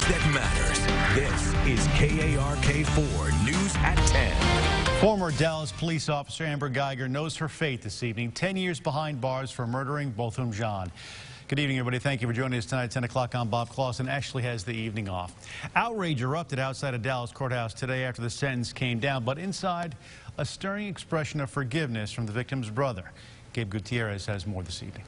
that matters. This is KARK4 News at 10. Former Dallas police officer Amber Geiger knows her fate this evening, 10 years behind bars for murdering Botham Jean. Good evening, everybody. Thank you for joining us tonight at 10 o'clock. I'm Bob Clausen. Ashley has the evening off. Outrage erupted outside of Dallas courthouse today after the sentence came down, but inside, a stirring expression of forgiveness from the victim's brother. Gabe Gutierrez has more this evening.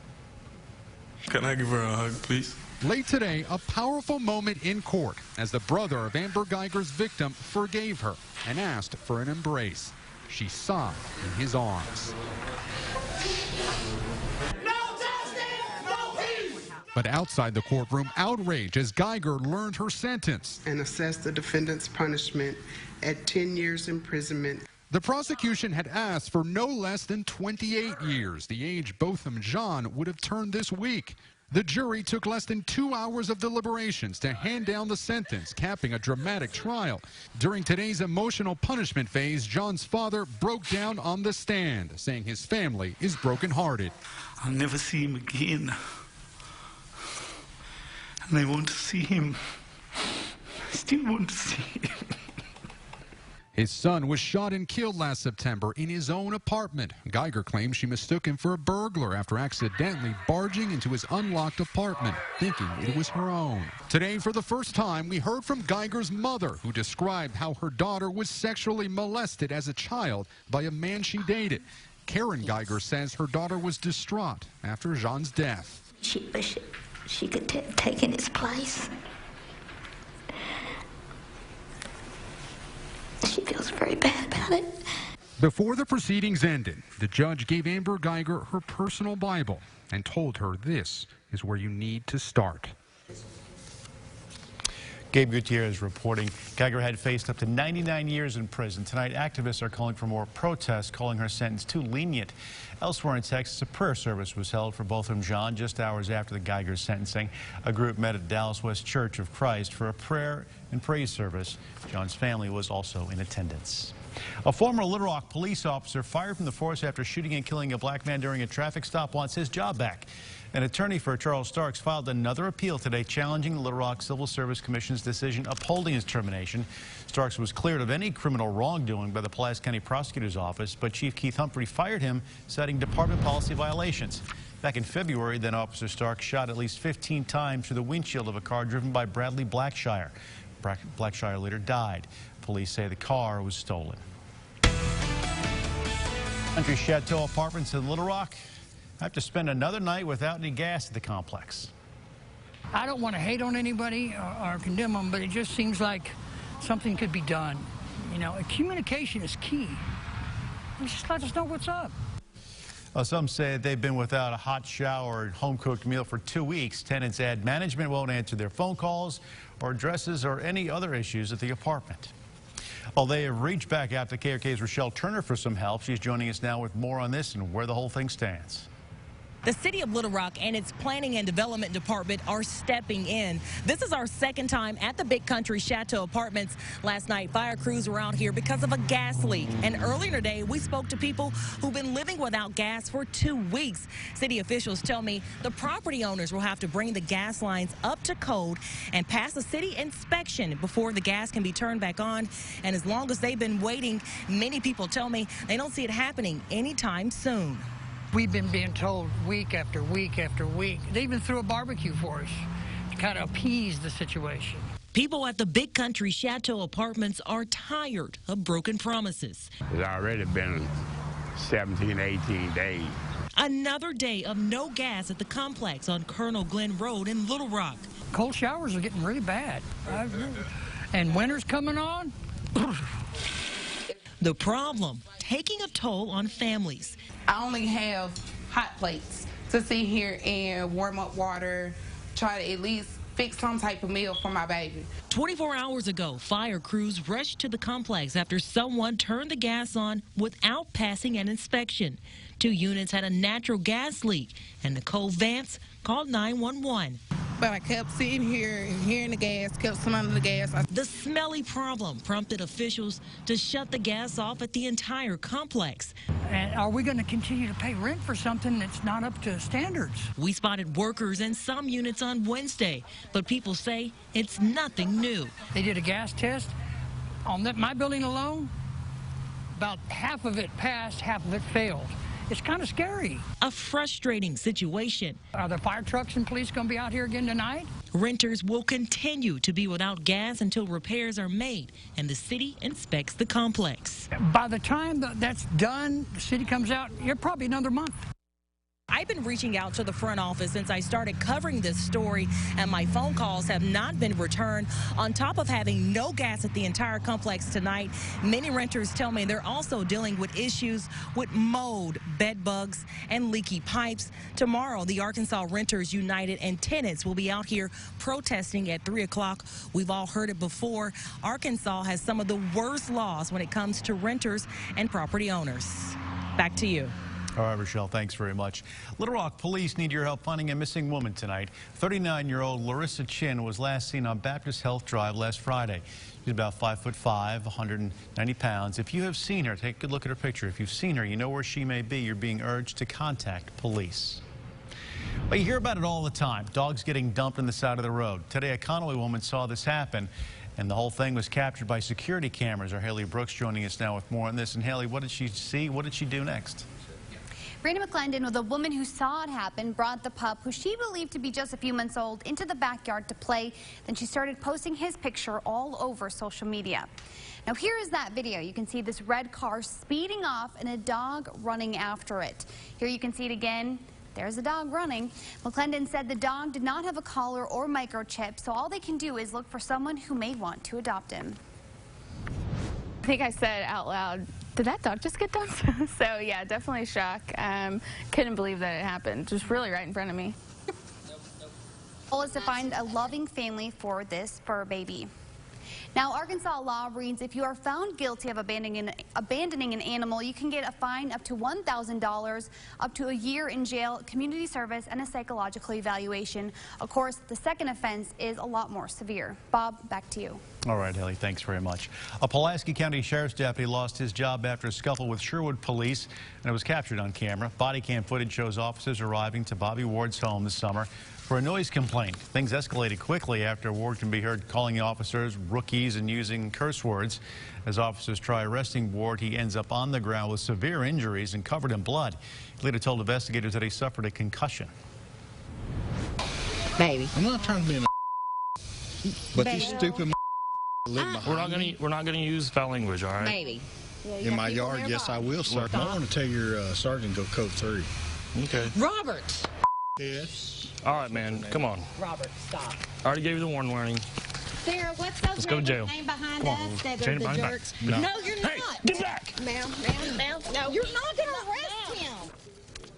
Can I give her a hug, please? Late today, a powerful moment in court as the brother of Amber Geiger's victim forgave her and asked for an embrace. She sobbed in his arms. But outside the courtroom, outrage as Geiger learned her sentence. And assessed the defendant's punishment at 10 years imprisonment. The prosecution had asked for no less than 28 years, the age Botham Jean would have turned this week. The jury took less than 2 hours of deliberations to hand down the sentence, capping a dramatic trial. During today's emotional punishment phase, Jean's father broke down on the stand, saying his family is brokenhearted. I'll never see him again. And I want to see him. I still want to see him. His son was shot and killed last September in his own apartment. Geiger claims she mistook him for a burglar after accidentally barging into his unlocked apartment, thinking it was her own. Today, for the first time, we heard from Geiger's mother, who described how her daughter was sexually molested as a child by a man she dated. Karen Geiger says her daughter was distraught after Jean's death. She wished she could take in his place. She feels very bad about it. Before the proceedings ended, the judge gave Amber Geiger her personal Bible and told her this is where you need to start. Gabe Gutierrez reporting. Geiger had faced up to 99 years in prison. Tonight, activists are calling for more protests, calling her sentence too lenient. Elsewhere in Texas, a prayer service was held for Botham Jean just hours after the Geiger sentencing. A group met at Dallas West Church of Christ for a prayer and praise service. John's family was also in attendance. A former Little Rock police officer fired from the force after shooting and killing a black man during a traffic stop wants his job back. An attorney for Charles Starks filed another appeal today challenging the Little Rock Civil Service Commission's decision upholding his termination. Starks was cleared of any criminal wrongdoing by the Pulaski County Prosecutor's Office, but Chief Keith Humphrey fired him, citing department policy violations. Back in February, then Officer Starks shot at least 15 times through the windshield of a car driven by Bradley Blackshire. Blackshire later died. Police say the car was stolen. Country Chateau Apartments in Little Rock have to spend another night without any gas at the complex. I don't want to hate on anybody or condemn them, but it just seems like something could be done. You know, communication is key. Just let us know what's up. Some say they've been without a hot shower or home-cooked meal for 2 weeks. Tenants add management won't answer their phone calls or addresses or any other issues at the apartment. Well, they have reached back out to KRK's Rochelle Turner for some help. She's joining us now with more on this and where the whole thing stands. The City of Little Rock and its Planning and Development Department are stepping in. This is our second time at the Big Country Chateau Apartments. Last night, fire crews were out here because of a gas leak. And earlier today, we spoke to people who've been living without gas for 2 weeks. City officials tell me the property owners will have to bring the gas lines up to code and pass a city inspection before the gas can be turned back on. And as long as they've been waiting, many people tell me they don't see it happening anytime soon. We've been being told week after week after week. They even threw a barbecue for us to kind of appease the situation. People at the Big Country Chateau Apartments are tired of broken promises. It's already been 17, 18 days. Another day of no gas at the complex on Colonel Glenn Road in Little Rock. Cold showers are getting really bad. And winter's coming on. The problem, taking a toll on families. I only have hot plates to sit here and warm up water, try to at least fix some type of meal for my baby. 24 hours ago, fire crews rushed to the complex after someone turned the gas on without passing an inspection. 2 units had a natural gas leak, and Nicole Vance called 911. but I kept sitting here and hearing the gas, kept smelling the gas. The smelly problem prompted officials to shut the gas off at the entire complex. And are we going to continue to pay rent for something that's not up to standards? We spotted workers in some units on Wednesday, but people say it's nothing new. They did a gas test on my building alone. About half of it passed, half of it failed. It's kind of scary. A frustrating situation. Are the fire trucks and police going to be out here again tonight? Renters will continue to be without gas until repairs are made and the city inspects the complex. By the time that's done, the city comes out, you're probably another month. I've been reaching out to the front office since I started covering this story, and my phone calls have not been returned. On top of having no gas at the entire complex tonight, many renters tell me they're also dealing with issues with mold, bed bugs, and leaky pipes. Tomorrow, the Arkansas Renters United and tenants will be out here protesting at 3 o'clock. We've all heard it before. Arkansas has some of the worst laws when it comes to renters and property owners. Back to you. All right, Rochelle, thanks very much. Little Rock police need your help finding a missing woman tonight. 39-year-old Larissa Chin was last seen on Baptist Health Drive last Friday. She's about 5'5", 190 pounds. If you have seen her, take a good look at her picture. If you've seen her, you know where she may be. You're being urged to contact police. Well, you hear about it all the time. Dogs getting dumped on the side of the road. Today, a Conway woman saw this happen, and the whole thing was captured by security cameras. Our Haley Brooks joining us now with more on this. And Haley, what did she see? What did she do next? Brandon McClendon, was a woman who saw it happen, brought the pup, who she believed to be just a few months old, into the backyard to play. Then she started posting his picture all over social media. Now here is that video. You can see this red car speeding off and a dog running after it. Here you can see it again. There's a dog running. McClendon said the dog did not have a collar or microchip, so all they can do is look for someone who may want to adopt him. I think I said out loud, did that dog just get dumped? So yeah, definitely shock. Couldn't believe that it happened, just really right in front of me. The goal is to find a loving family for this fur baby. Now, Arkansas law reads if you are found guilty of abandoning an animal, you can get a fine up to $1,000, up to a year in jail, community service, and a psychological evaluation. Of course, the second offense is a lot more severe. Bob, back to you. All right, Haley, thanks very much. A Pulaski County Sheriff's deputy lost his job after a scuffle with Sherwood police, and it was captured on camera. Body cam footage shows officers arriving to Bobby Ward's home this summer for a noise complaint. Things escalated quickly after Ward can be heard calling the officers rookies and using curse words. As officers try arresting Ward, he ends up on the ground with severe injuries and covered in blood. He later told investigators that he suffered a concussion. Baby. I'm not trying to be an but Baby. these stupid live behind We're not gonna use foul language, all right? Baby. in my yard. Yes, I will, sir. I want to tell your sergeant go code 3. Okay. Robert. Yes. All right, man. Come on. Robert, stop. I already gave you the warning. Sarah, what's those Let's go to jail. name behind Come on. us? They're Chain the behind back. jerks. No. No, you're Hey, not. get back. Ma'am, no. You're not going to arrest him.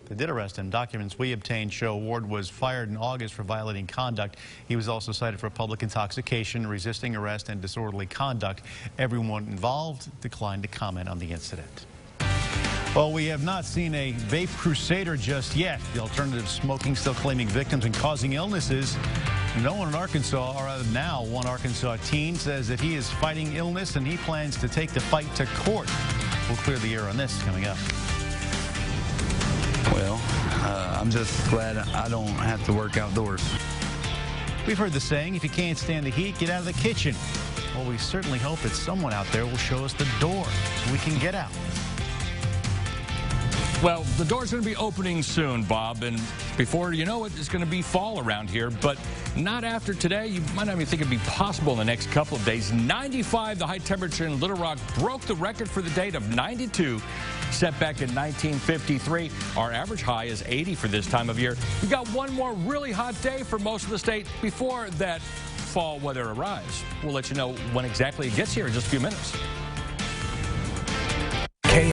They did arrest him. Documents we obtained show Ward was fired in August for violating conduct. He was also cited for public intoxication, resisting arrest, and disorderly conduct. Everyone involved declined to comment on the incident. Well, we have not seen a vape crusader just yet. The alternative smoking still claiming victims and causing illnesses. No one in Arkansas, or rather now one Arkansas teen, says that he is fighting illness and he plans to take the fight to court. We'll clear the air on this coming up. Well, I'm just glad I don't have to work outdoors. We've heard the saying, if you can't stand the heat, get out of the kitchen. Well, we certainly hope that someone out there will show us the door so we can get out. Well, the door's going to be opening soon, Bob, and before you know it, it's going to be fall around here, but not after today. You might not even think it'd be possible in the next couple of days. 95, the high temperature in Little Rock, broke the record for the date of 92, set back in 1953. Our average high is 80 for this time of year. We've got one more really hot day for most of the state before that fall weather arrives. We'll let you know when exactly it gets here in just a few minutes.